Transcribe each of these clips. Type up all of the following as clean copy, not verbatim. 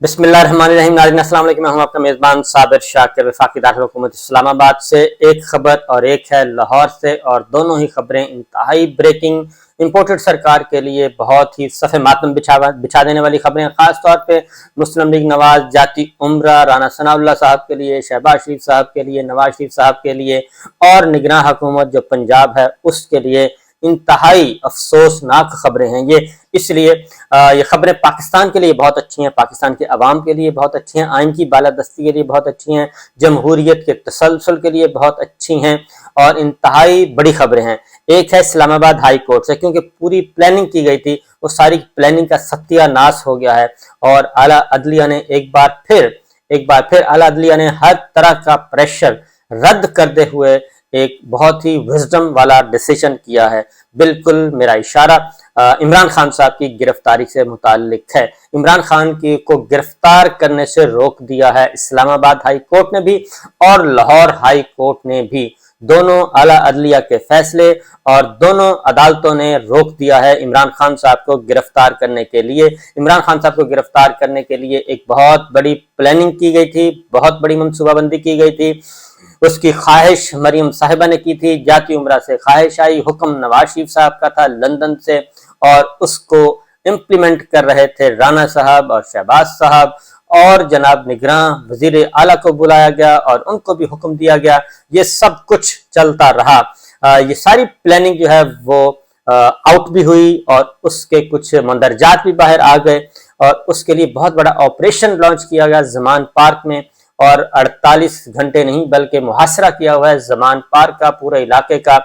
बिस्मिल्लाहिर्रहमानिर्रहीम। नाज़रीन अस्सलाम वालेकुम। मैं हूं आपका मेज़बान साबिर शाकिर, वफाकी दारुल हुकूमत इस्लामाबाद से। एक खबर और एक है लाहौर से, और दोनों ही खबरें इंतहाई ब्रेकिंग, इम्पोर्टेड सरकार के लिए बहुत ही सफ़े मातम बिछा देने वाली खबरें। खास तौर पे मुस्लिम लीग नवाज जाती उम्रा राना सनाउल्लाह साहब के लिए, शहबाज शरीफ साहब के लिए, नवाज शरीफ साहब के लिए, और निगरां हुकूमत जो पंजाब है उसके लिए इंतहाई अफसोसनाक खबरें हैं ये। इसलिए ये खबरें पाकिस्तान के लिए बहुत अच्छी हैं, पाकिस्तान के अवाम के लिए बहुत अच्छी हैं, आइन की बालादस्ती के लिए बहुत अच्छी हैं, जमहूरियत के तसलसल के लिए बहुत अच्छी हैं, और इंतहाई बड़ी खबरें हैं। एक है इस्लामाबाद हाई कोर्ट से, क्योंकि पूरी प्लानिंग की गई थी, वो सारी प्लानिंग का सत्यानाश हो गया है, और आला अदलिया ने एक बार फिर आला अदलिया ने हर तरह का प्रेशर रद्द करते हुए एक बहुत ही विजडम वाला डिसीजन किया है। बिल्कुल मेरा इशारा इमरान खान साहब की गिरफ्तारी से मुताल्लिक है। इमरान खान को गिरफ्तार करने से रोक दिया है इस्लामाबाद हाई कोर्ट ने भी, और लाहौर हाई कोर्ट ने भी। दोनों आला अदलिया के फैसले और दोनों अदालतों ने रोक दिया है इमरान खान साहब को गिरफ्तार करने के लिए। इमरान खान साहब को गिरफ्तार करने के लिए एक बहुत बड़ी प्लानिंग की गई थी, बहुत बड़ी मनसूबाबंदी की गई थी। उसकी ख्वाहिश मरियम साहिबा ने की थी, जाती उम्रा से ख्वाहिश आई, हुक्म नवाज शरीफ साहब का था लंदन से, और उसको इम्प्लीमेंट कर रहे थे राना साहब और शहबाज साहब, और जनाब निगरां वजीर आला को बुलाया गया और उनको भी हुक्म दिया गया। ये सब कुछ चलता रहा। ये सारी प्लानिंग जो है वो आउट भी हुई, और उसके कुछ मंदरजात भी बाहर आ गए, और उसके लिए बहुत बड़ा ऑपरेशन लॉन्च किया गया जमान पार्क में, और 48 घंटे नहीं बल्कि मुहासरा किया हुआ है जमान पार्क का, पूरे इलाके का,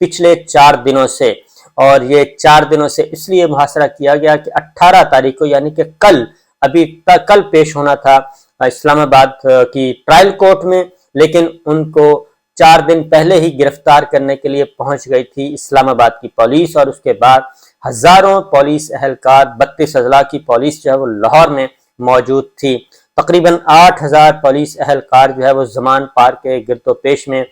पिछले 4 दिनों से। और ये 4 दिनों से इसलिए मुहासरा किया गया कि 18 तारीख को, यानी कि कल पेश होना था इस्लामाबाद की ट्रायल कोर्ट में, लेकिन उनको 4 दिन पहले ही गिरफ्तार करने के लिए पहुंच गई थी इस्लामाबाद की पुलिस, और उसके बाद हजारों पुलिस एहलकार, 32 अजला की पुलिस जो है वो लाहौर में मौजूद थी। तकरीबन 8000 पुलिस एहलकार जो है वो जमान पार्क के गिरदो पेश में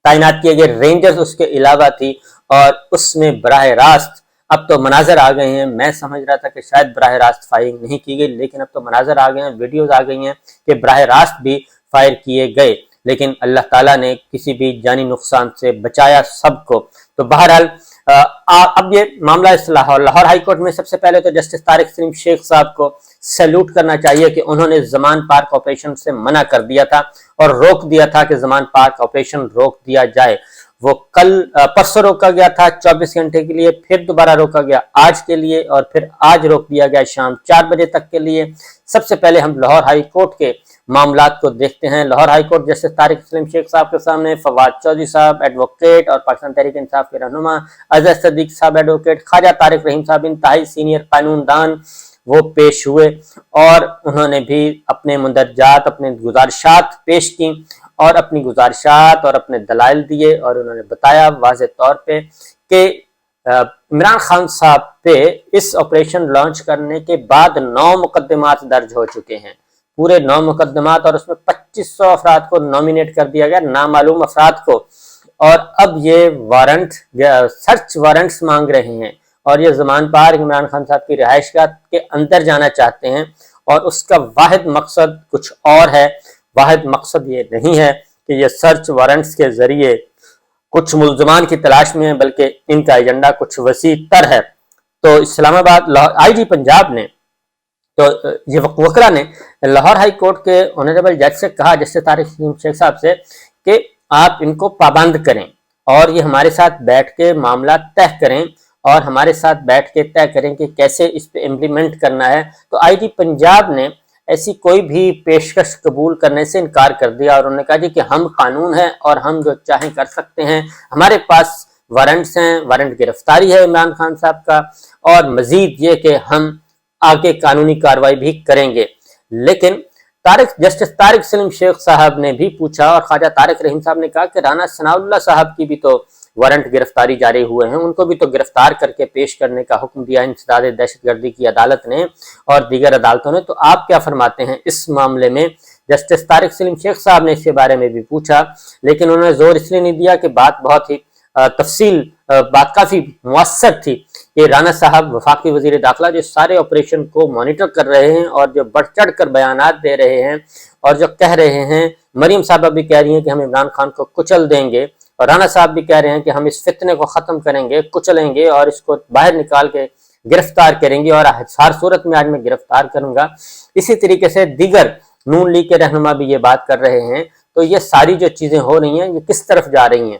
तैनात किए गए, रेंजर्स उसके अलावा थी, और उसमें बराह रास्त अब तो मनाजर आ गए हैं। मैं समझ रहा था कि शायद बराह रास्त फायरिंग नहीं की गई, लेकिन अब तो मनाजर आ गए हैं, वीडियोज आ गई हैं कि बराह रास्त भी फायर किए गए, लेकिन अल्लाह ताला ने किसी भी जानी नुकसान से बचाया सबको। तो बहरहाल अब ये मामला इस लाहौर हाई कोर्ट में, सबसे पहले तो जस्टिस तारिक सलीम शेख साहब को सैल्यूट करना चाहिए कि उन्होंने जमान पार्क ऑपरेशन से मना कर दिया था और रोक दिया था कि जमान पार्क ऑपरेशन रोक दिया जाए। वो परसों रोका गया था 24 घंटे के लिए, फिर दोबारा रोका गया आज के लिए, और फिर आज रोक दिया गया शाम 4 बजे तक के लिए। सबसे पहले हम लाहौर हाई कोर्ट के मामलात को देखते हैं। Lahore high court justice Tariq Salim Sheikh साहब के सामने फवाद चौधरी साहब एडवोकेट और पाकिस्तान तहरीक इंसाफ के रहनुमा, अजहर सदीक साहब एडवोकेट, ख्वाजा तारिक रहीम साहब इंतहाई सीनियर कानूनदान, वो पेश हुए, और उन्होंने भी अपने मुंदरजात, अपने गुजारिशात पेश की, और अपनी गुजारिशात और अपने दलाइल दिए, और उन्होंने बताया वाज़ेह तौर पे कि इमरान खान साहब पे इस ऑपरेशन लॉन्च करने के बाद 9 मुकदमात दर्ज हो चुके हैं, पूरे 9 मुकदमात, और उसमें 2500 अफराद को नॉमिनेट कर दिया गया, नामालूम अफराद को, और अब ये वारंट, सर्च वारंट्स मांग रहे हैं, और ये जमान पार्क इमरान खान साहब की रिहाइशगाह के अंदर जाना चाहते हैं, और उसका वाहिद मकसद कुछ और है। वाहिद मकसद ये नहीं है कि ये सर्च वारंट्स के जरिए कुछ मुल्जमान की तलाश में है, बल्कि इनका एजेंडा कुछ वसी तर है। तो इस्लामाबाद आईजी पंजाब ने, तो ये वकला ने लाहौर हाई कोर्ट के ऑनरेबल जज से कहा, जस्टिस तारिक शेख साहब से, कि आप इनको पाबंद करें, और ये हमारे साथ बैठ के मामला तय करें, और हमारे साथ बैठ के तय करें कि कैसे इस पे इम्प्लीमेंट करना है। तो आईजी पंजाब ने ऐसी कोई भी पेशकश कबूल करने से इनकार कर दिया, और उन्होंने कहा जी कि हम कानून हैं और हम जो चाहें कर सकते हैं, हमारे पास वारंट्स हैं, वारंट गिरफ्तारी है इमरान खान साहब का, और मजीद ये कि हम आगे कानूनी कार्रवाई भी करेंगे। लेकिन जस्टिस तारिक सलीम शेख साहब ने भी पूछा, और ख्वाजा तारिक रहीम साहब ने कहा कि राना सनाउल्लाह साहब की भी तो वारंट गिरफ्तारी जारी हुए हैं, उनको भी तो गिरफ्तार करके पेश करने का हुक्म दिया इंसदाद दहशतगर्दी की अदालत ने और दीगर अदालतों ने, तो आप क्या फरमाते हैं इस मामले में। जस्टिस तारिक सलीम शेख साहब ने इसके बारे में भी पूछा, लेकिन उन्होंने जोर इसलिए नहीं दिया कि बात बहुत ही तफसील बात काफी मुअस्सर थी कि राना साहब वफाकी वजीर दाखिला जो सारे ऑपरेशन को मॉनिटर कर रहे हैं और जो बढ़ चढ़ कर बयानात दे रहे हैं और जो कह रहे हैं, मरीम साहबा भी कह रही हैं कि हम इमरान खान को कुचल देंगे, और राना साहब भी कह रहे हैं कि हम इस फितने को खत्म करेंगे, कुचलेंगे और इसको बाहर निकाल के गिरफ्तार करेंगे और हर सूरत में आज मैं गिरफ्तार करूंगा। इसी तरीके से दीगर नून लीग के रहनुमा भी ये बात कर रहे हैं। तो ये सारी जो चीजें हो रही हैं ये किस तरफ जा रही हैं?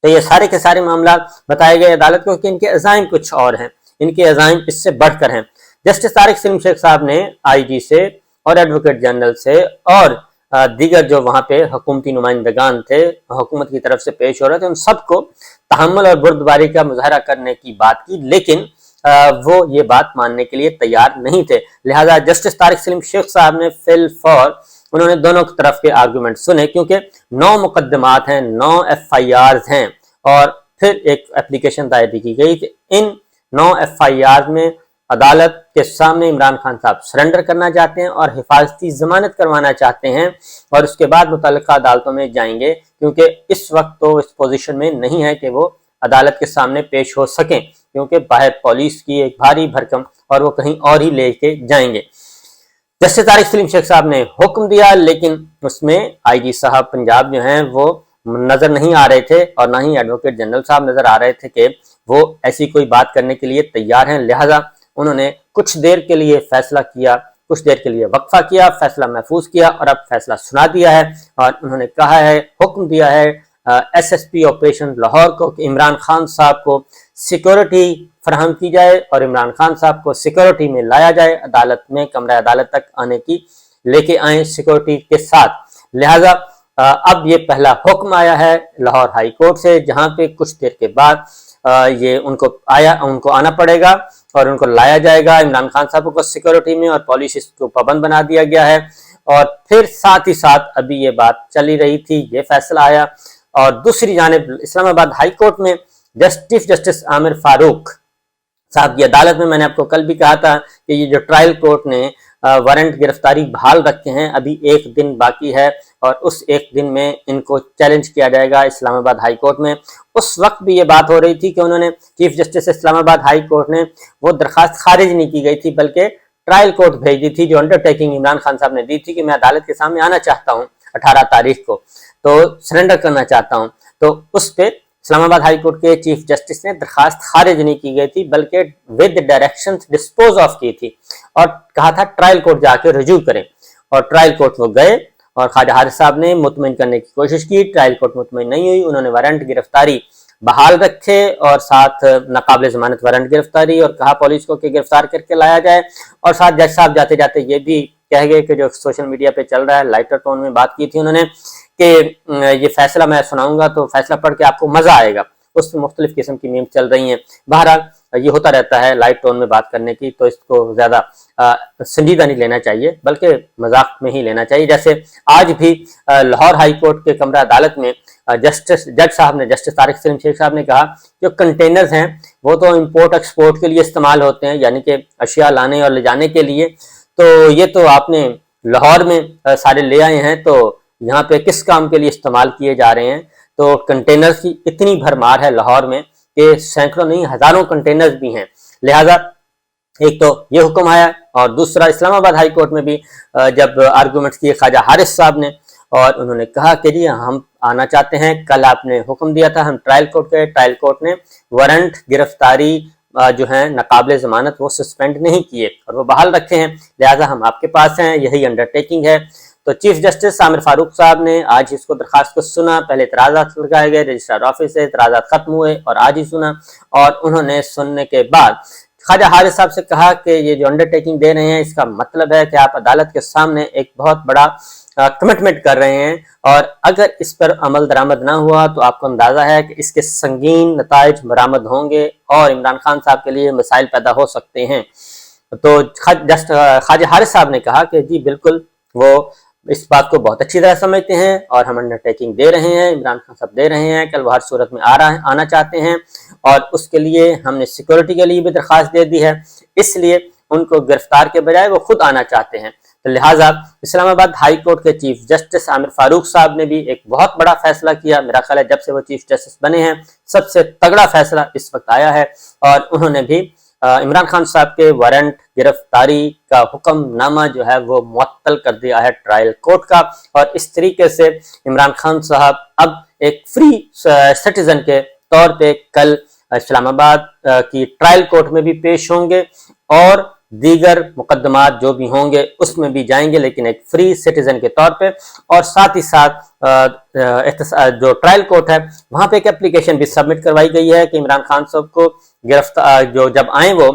तो ये सारे के सारे मामला बताए गए अदालत को कि इनके अज़ाइम कुछ और हैं, इनके अज़ाइम इससे बढ़कर हैं। जस्टिस तारिक सलीम शेख साहब ने आईजी से और एडवोकेट जनरल से और दीगर जो वहां पे हुकूमती नुमाइंदगान थे, हुकूमत की तरफ से पेश हो रहे थे, उन सबको तहम्मुल और बुर्दबारी का मुजाहरा करने की बात की, लेकिन वो ये बात मानने के लिए तैयार नहीं थे। लिहाजा जस्टिस तारिक सलीम शेख साहब ने फिल फॉर उन्होंने दोनों तरफ के आर्गूमेंट सुने, क्योंकि 9 मुकदमात हैं, 9 FIRs हैं और फिर एक एप्लीकेशन दायर की गई कि इन 9 FIRs में अदालत के सामने इमरान खान साहब सरेंडर करना चाहते हैं और हिफाजती जमानत करवाना चाहते हैं और उसके बाद मुतल्लिका अदालतों में जाएंगे, क्योंकि इस वक्त तो इस पोजीशन में नहीं है कि वो अदालत के सामने पेश हो सकें, क्योंकि बाहर पुलिस की एक भारी भरकम और वो कहीं और ही लेके जाएंगे। जस्टिस तारिक सलीम शेख साहब ने हुक्म दिया, लेकिन उसमें आईजी साहब पंजाब जो हैं वो नजर नहीं आ रहे थे और ना ही एडवोकेट जनरल साहब नजर आ रहे थे कि वो ऐसी कोई बात करने के लिए तैयार हैं। लिहाजा उन्होंने कुछ देर के लिए फैसला किया, कुछ देर के लिए वक्फा किया, फैसला महफूज किया और अब फैसला सुना दिया है और उन्होंने कहा है, हुक्म दिया है SSP ऑपरेशन लाहौर को कि इमरान खान साहब को सिक्योरिटी फराहम की जाए और इमरान खान साहब को सिक्योरिटी में लाया जाए, अदालत में कमरा अदालत तक आने की लेके आए सिक्योरिटी के साथ। लिहाजा अब ये पहला हुक्म आया है लाहौर हाई कोर्ट से, जहां पे कुछ देर के बाद ये उनको आना पड़ेगा और उनको लाया जाएगा इमरान खान साहब को सिक्योरिटी में और पुलिस इसको पाबंद बना दिया गया है। और फिर साथ ही साथ अभी ये बात चली रही थी, ये फैसला आया और दूसरी जानिब इस्लामाबाद हाई कोर्ट में जस्टिस आमिर फारूक साहब की अदालत में मैंने आपको कल भी कहा था कि ये जो ट्रायल कोर्ट ने वारंट गिरफ्तारी बहाल रखे हैं, अभी एक दिन बाकी है और उस एक दिन में इनको चैलेंज किया जाएगा इस्लामाबाद हाई कोर्ट में। उस वक्त भी ये बात हो रही थी कि उन्होंने chief justice Islamabad high court ने वो दरखास्त खारिज नहीं की गई थी, बल्कि ट्रायल कोर्ट भेजी थी, जो अंडरटेकिंग इमरान खान साहब ने दी थी कि मैं अदालत के सामने आना चाहता हूँ 18 तारीख को, तो सरेंडर करना चाहता हूँ। तो उस पर इस्लामाबाद हाई कोर्ट के चीफ जस्टिस ने दरखास्त खारिज नहीं की गई थी, बल्कि विद डायरेक्शंस डिस्पोज ऑफ की थी और कहा था ट्रायल कोर्ट जाके रजू करें। और ट्रायल कोर्ट वो गए और ख्वाजा हारिस साहब ने मुतमईन करने की कोशिश की, ट्रायल कोर्ट मुतमईन नहीं हुई, उन्होंने वारंट गिरफ्तारी बहाल रखे और साथ नाकाबिल जमानत वारंट गिरफ्तारी और कहा पुलिस को कि गिरफ्तार करके लाया जाए। और साथ जज साहब जाते जाते ये भी कह गए कि जो सोशल मीडिया पे चल रहा है, लाइटर टोन में बात की थी उन्होंने कि ये फैसला मैं सुनाऊंगा तो फैसला पढ़ के आपको मजा आएगा, उसमें मुख्तलिफ किस्म की मीम्स चल रही हैं। बहरहाल ये होता रहता है लाइट टोन में बात करने की, तो इसको ज्यादा संजीदा नहीं लेना चाहिए बल्कि मजाक में ही लेना चाहिए। जैसे आज भी लाहौर हाई कोर्ट के कमरा अदालत में जस्टिस तारिक सलीम शेख साहब ने कहा जो कंटेनर्स हैं वो तो इंपोर्ट एक्सपोर्ट के लिए इस्तेमाल होते हैं, यानी कि अशिया लाने और ले जाने के लिए, तो ये तो आपने लाहौर में सारे ले आए हैं, तो यहाँ पे किस काम के लिए इस्तेमाल किए जा रहे हैं? तो कंटेनर्स की इतनी भरमार है लाहौर में कि सैकड़ों नहीं हजारों कंटेनर्स भी हैं। लिहाजा एक तो ये हुक्म आया और दूसरा इस्लामाबाद हाई कोर्ट में भी जब आर्गूमेंट किए ख्वाजा हारिस साहब ने और उन्होंने कहा कि जी हम आना चाहते हैं, कल आपने हुक्म दिया था, हम ट्रायल कोर्ट गए, ट्रायल कोर्ट ने वारंट गिरफ्तारी जो है नाकाबिल जमानत वो सस्पेंड नहीं किए और वो बहाल रखे हैं, लिहाजा हम आपके पास हैं, यही अंडरटेकिंग है। तो चीफ जस्टिस आमिर फारूक साहब ने आज इसको दरखास्त को सुना, पहले इतराज़ात लगाए गए, रजिस्ट्रार ऑफिस से इतराज़ात खत्म हुए और आज ही सुना और उन्होंने सुनने के बाद ख्वाजा हारिस साहब से कहा कि ये जो अंडरटेकिंग दे रहे हैं इसका मतलब है कि आप अदालत के सामने एक बहुत बड़ा कमिटमेंट कर रहे हैं और अगर इस पर अमल दरामद ना हुआ तो आपको अंदाजा है कि इसके संगीन नताइज बरामद होंगे और इमरान खान साहब के लिए मसाइल पैदा हो सकते हैं। तो ख्वाजा हारिस साहब ने कहा कि जी बिल्कुल वो इस बात को बहुत अच्छी तरह समझते हैं और हम अंडरटेकिंग दे रहे हैं, इमरान खान साहब दे रहे हैं, कल वो हर सूरत में आना चाहते हैं और उसके लिए हमने सिक्योरिटी के लिए भी दरख्वास्त दे दी है, इसलिए उनको गिरफ्तार के बजाय वो खुद आना चाहते हैं। تو لہٰذا اسلام آباد ہائی کورٹ کے چیف جسٹس عامر فاروق صاحب نے بھی ایک بہت بڑا فیصلہ کیا. میرا خیال ہے جب سے وہ چیف جسٹس بنے ہیں سب سے تگڑا فیصلہ اس وقت آیا ہے, اور انہوں نے بھی عمران خان صاحب کے وارنٹ گرفتاری کا حکم نامہ جو ہے وہ معطل کر دیا ہے ٹرائل کورٹ کا, اور اس طریقے سے عمران خان صاحب اب ایک فری سٹیزن کے طور پہ کل اسلام آباد کی ٹرائل کورٹ میں بھی پیش ہوں گے اور دیگر مقدمات جو بھی ہوں گے اس میں بھی جائیں گے, لیکن ایک فری سٹیزن کے طور پہ. اور ساتھ ہی ساتھ جو ٹرائل کورٹ ہے وہاں پہ ایک اپلیکیشن بھی سبمٹ کروائی گئی ہے کہ عمران خان صاحب کو گرفتار جو جب آئیں وہ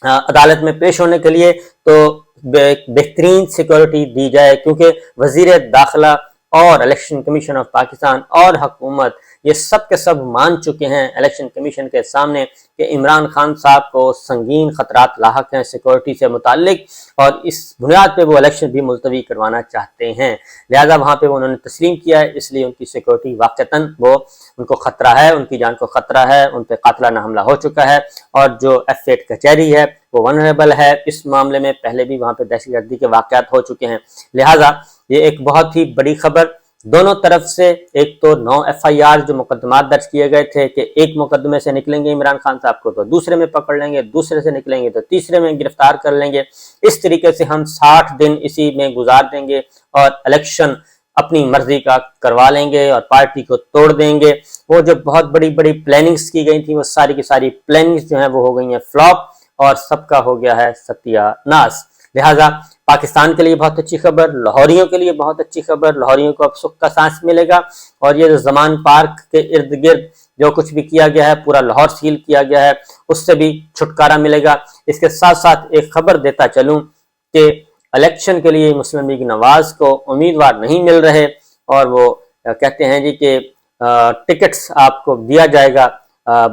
عدالت میں پیش ہونے کے لیے تو بہترین سیکورٹی دی جائے, کیونکہ وزیر داخلہ اور الیکشن کمیشن آف پاکستان اور حکومت یہ سب کے سب مان چکے ہیں الیکشن کمیشن کے سامنے کہ عمران خان صاحب کو سنگین خطرات لاحق ہیں سیکورٹی سے متعلق, اور اس بنیاد پہ وہ الیکشن بھی ملتوی کروانا چاہتے ہیں. لہذا وہاں پہ انہوں نے تسلیم کیا ہے, اس لیے ان کی سیکورٹی واقعتاً وہ ان کو خطرہ ہے, ان کی جان کو خطرہ ہے, ان پہ قاتلانہ حملہ ہو چکا ہے, اور جو F8 کچہری ہے وہ ونریبل ہے. اس معاملے میں پہلے بھی وہاں پہ دہشت گردی کے واقعات ہو چکے ہیں. لہٰذا یہ ایک بہت ہی بڑی خبر دونوں طرف سے, ایک تو 9 FIR جو مقدمات درج کیے گئے تھے کہ ایک مقدمے سے نکلیں گے عمران خان صاحب کو تو دوسرے میں پکڑ لیں گے, دوسرے سے نکلیں گے تو تیسرے میں گرفتار کر لیں گے. اس طریقے سے ہم 60 دن اسی میں گزار دیں گے اور الیکشن اپنی مرضی کا کروا لیں گے اور پارٹی کو توڑ دیں گے. وہ جو بہت بڑی بڑی پلاننگز کی گئی تھیں وہ ساری کی ساری پلاننگز جو ہیں وہ ہو گئی ہیں فلاپ, اور سب کا ہو گیا ہے ستیہ ناس. لہٰذا پاکستان کے لیے بہت اچھی خبر, لاہوریوں کے لیے بہت اچھی خبر, لاہوریوں کو اب سکھ کا سانس ملے گا, اور یہ جو زمان پارک کے ارد گرد جو کچھ بھی کیا گیا ہے پورا لاہور سیل کیا گیا ہے اس سے بھی چھٹکارا ملے گا. اس کے ساتھ ساتھ ایک خبر دیتا چلوں کہ الیکشن کے لیے مسلم لیگ نواز کو امیدوار نہیں مل رہے, اور وہ کہتے ہیں جی کہ ٹکٹس آپ کو دیا جائے گا,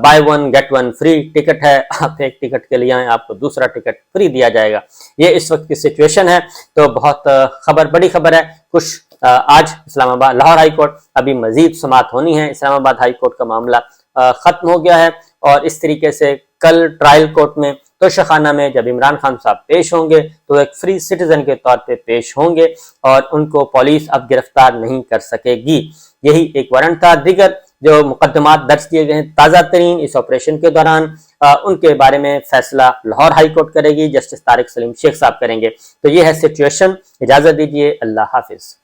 buy one get one free ticket ہے, آپ ایک ٹکٹ کے لیے آئیں آپ کو دوسرا ٹکٹ فری دیا جائے گا. یہ اس وقت کی سچویشن ہے. تو بہت بڑی خبر ہے. کچھ آج اسلام آباد لاہور ہائی کورٹ, ابھی مزید سماعت ہونی ہے. اسلام آباد ہائی کورٹ کا معاملہ ختم ہو گیا ہے, اور اس طریقے سے کل ٹرائل کورٹ میں توشخانہ میں جب عمران خان صاحب پیش ہوں گے تو ایک فری سٹیزن کے طور پہ پیش ہوں گے, اور ان کو پولیس اب گرفتار نہیں کر سکے گی. یہی ایک وارنٹ تھا. دیگر جو مقدمات درج کیے گئے ہیں تازہ ترین اس آپریشن کے دوران, ان کے بارے میں فیصلہ لاہور ہائی کورٹ کرے گی, جسٹس طارق سلیم شیخ صاحب کریں گے. تو یہ ہے سچویشن. اجازت دیجیے, اللہ حافظ.